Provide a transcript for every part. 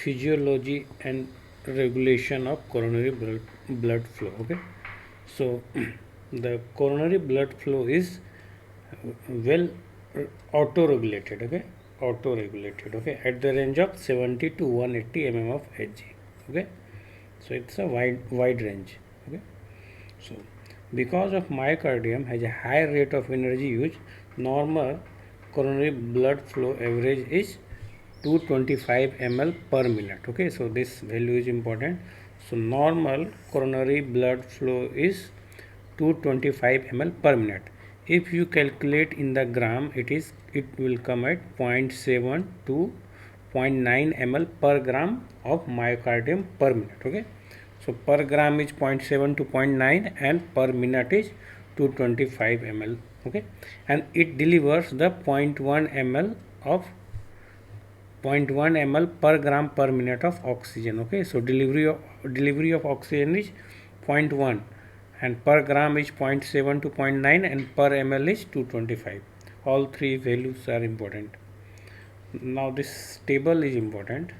physiology and regulation of coronary blood flow. Okay, so the coronary blood flow is well auto-regulated. Okay, auto-regulated. Okay, at the range of 70 to 180 mm of Hg. Okay, so it's a wide range. Okay, so because of myocardium has a high rate of energy use, normal coronary blood flow average is 225 ml per minute. Okay, so this value is important. So normal coronary blood flow is 225 ml per minute. If you calculate in the gram, it will come at 0.7 to 0.9 ml per gram of myocardium per minute. Okay, so per gram is 0.7 to 0.9 and per minute is 225 ml. Okay, and it delivers the 0.1 ml of 0.1 ml per gram per minute of oxygen. Okay, so delivery of oxygen is 0.1 and per gram is 0.7 to 0.9 and per ml is 225. All three values are important. Now this table is important.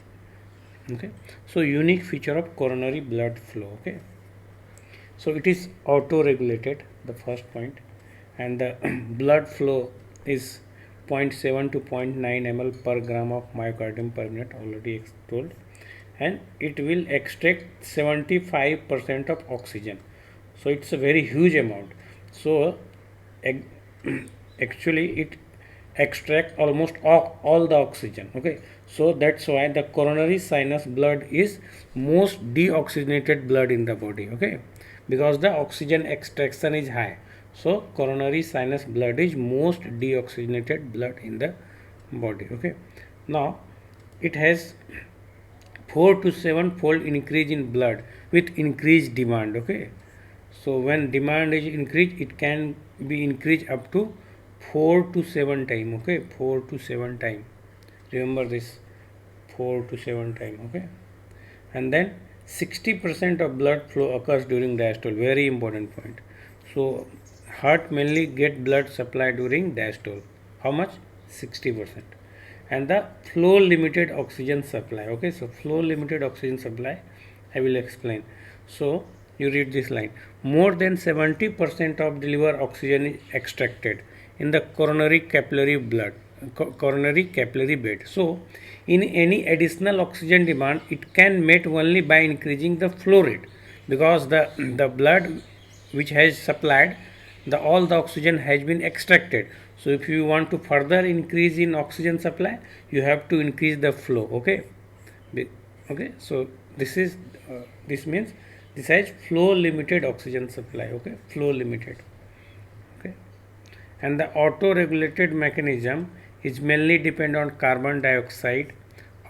Okay, so unique feature of coronary blood flow. Okay, so it is auto regulated, the first point, and the blood flow is 0.7 to 0.9 ml per gram of myocardium per minute, already told, and it will extract 75% of oxygen. So it's a very huge amount. So actually it extract almost all the oxygen. Okay, so that's why the coronary sinus blood is most deoxygenated blood in the body. Okay, because the oxygen extraction is high, so coronary sinus blood is most deoxygenated blood in the body. Okay, now it has 4 to 7 fold increase in blood with increased demand. Okay, so when demand is increased, it can be increased up to 4 to 7 time. Okay, 4 to 7 time, remember this, 4 to 7 time. Okay, and then 60% of blood flow occurs during diastole, very important point. So heart mainly get blood supply during diastole. How much? 60%. And the flow limited oxygen supply. Okay, so flow limited oxygen supply I will explain. So you read this line, more than 70% of delivered oxygen is extracted in the coronary capillary bed. So in any additional oxygen demand, it can met only by increasing the flow rate, because the blood which has supplied all the oxygen has been extracted. So if you want to further increase in oxygen supply, you have to increase the flow. Okay, okay, so this means this has flow limited oxygen supply. Okay, flow limited. Okay, and the auto regulated mechanism is mainly depend on carbon dioxide,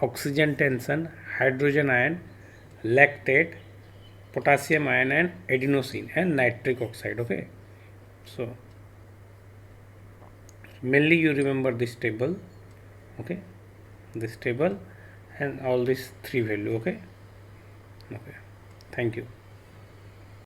oxygen tension, hydrogen ion, lactate, potassium ion, and adenosine and nitric oxide. Okay, so mainly you remember this table. Okay, this table and all these three value. Okay, okay, thank you.